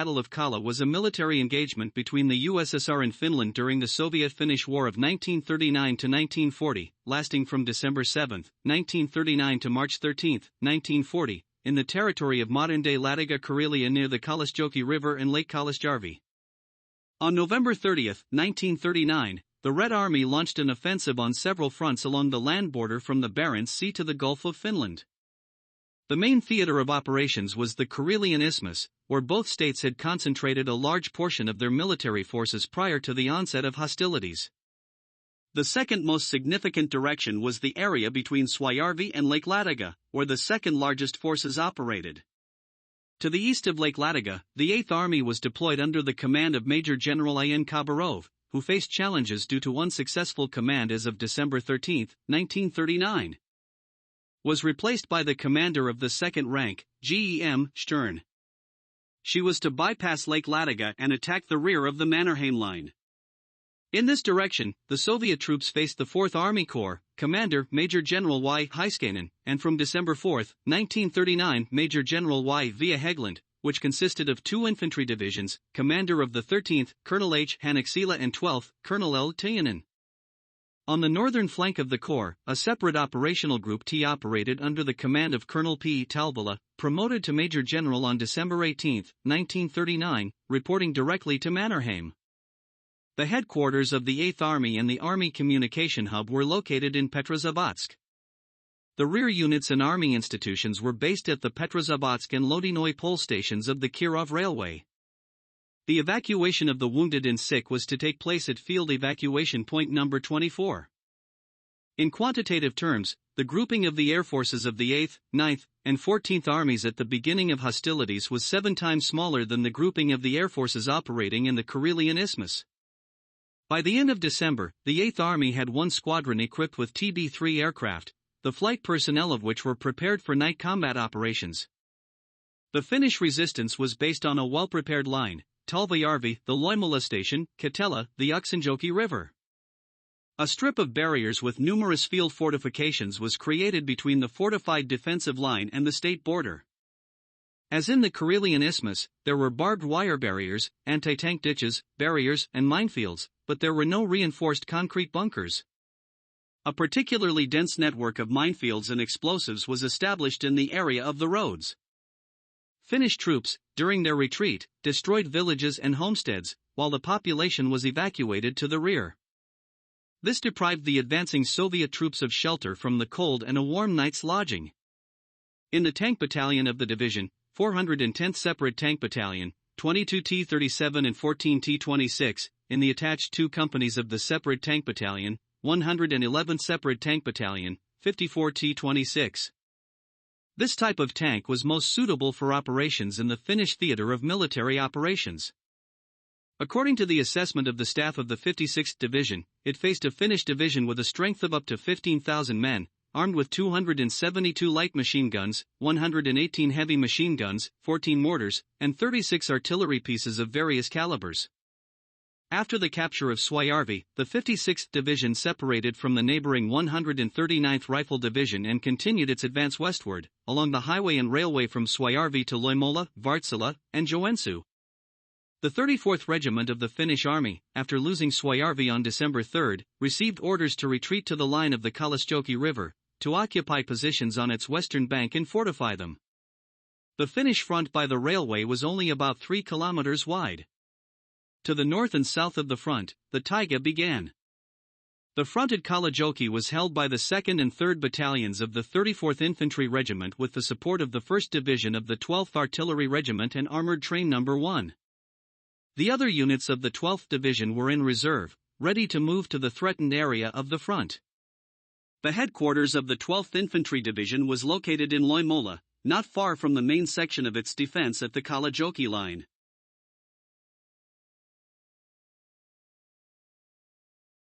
Battle of Kollaa was a military engagement between the USSR and Finland during the Soviet-Finnish War of 1939 to 1940, lasting from December 7, 1939 to March 13, 1940, in the territory of modern-day Ladoga Karelia near the Kollasjoki River and Lake Kollasjärvi. On November 30, 1939, the Red Army launched an offensive on several fronts along the land border from the Barents Sea to the Gulf of Finland. The main theater of operations was the Karelian Isthmus, where both states had concentrated a large portion of their military forces prior to the onset of hostilities. The second most significant direction was the area between Kollasjärvi and Lake Ladoga, where the second largest forces operated. To the east of Lake Ladoga, the 8th Army was deployed under the command of Major General I.N. Khabarov, who faced challenges due to unsuccessful command as of December 13, 1939. Was replaced by the commander of the second rank, Gem. Stern. She was to bypass Lake Ladoga and attack the rear of the Mannerheim Line. In this direction, the Soviet troops faced the 4th Army Corps, Commander Major General Y. Heiskanen, and from December 4, 1939 Major General Y. V. Hägglund, which consisted of 2 infantry divisions, commander of the 13th, Colonel H. Hanexila and 12th, Colonel L. Tianen. On the northern flank of the Corps, a separate operational Group T operated under the command of Colonel P. Talvela, promoted to Major General on December 18, 1939, reporting directly to Mannerheim. The headquarters of the 8th Army and the Army Communication Hub were located in Petrozavodsk. The rear units and Army institutions were based at the Petrozavodsk and Lodinoy pole stations of the Kirov Railway. The evacuation of the wounded and sick was to take place at Field Evacuation Point number 24. In quantitative terms, the grouping of the air forces of the 8th, 9th, and 14th Armies at the beginning of hostilities was 7 times smaller than the grouping of the air forces operating in the Karelian Isthmus. By the end of December, the 8th Army had 1 squadron equipped with TB-3 aircraft, the flight personnel of which were prepared for night combat operations. The Finnish resistance was based on a well-prepared line, Talvajärvi, the Loimola station, Katela, the Kollasjoki River. A strip of barriers with numerous field fortifications was created between the fortified defensive line and the state border. As in the Karelian Isthmus, there were barbed wire barriers, anti-tank ditches, barriers, and minefields, but there were no reinforced concrete bunkers. A particularly dense network of minefields and explosives was established in the area of the roads. Finnish troops, during their retreat, destroyed villages and homesteads, while the population was evacuated to the rear. This deprived the advancing Soviet troops of shelter from the cold and a warm night's lodging. In the tank battalion of the division, 410th Separate Tank Battalion, 22 T-37 and 14 T-26, in the attached 2 companies of the Separate Tank Battalion, 111th Separate Tank Battalion, 54 T-26. This type of tank was most suitable for operations in the Finnish theater of military operations. According to the assessment of the staff of the 56th Division, it faced a Finnish division with a strength of up to 15,000 men, armed with 272 light machine guns, 118 heavy machine guns, 14 mortars, and 36 artillery pieces of various calibers. After the capture of Kollasjärvi, the 56th Division separated from the neighboring 139th Rifle Division and continued its advance westward, along the highway and railway from Kollasjärvi to Loimola, Wärtsilä, and Joensuu. The 34th Regiment of the Finnish Army, after losing Kollasjärvi on December 3, received orders to retreat to the line of the Kollasjoki River, to occupy positions on its western bank and fortify them. The Finnish front by the railway was only about 3 kilometers wide. To the north and south of the front, the taiga began. The front at Kollasjoki was held by the 2nd and 3rd Battalions of the 34th Infantry Regiment with the support of the 1st Division of the 12th Artillery Regiment and Armored Train No. 1. The other units of the 12th Division were in reserve, ready to move to the threatened area of the front. The headquarters of the 12th Infantry Division was located in Loimola, not far from the main section of its defense at the Kollasjoki line.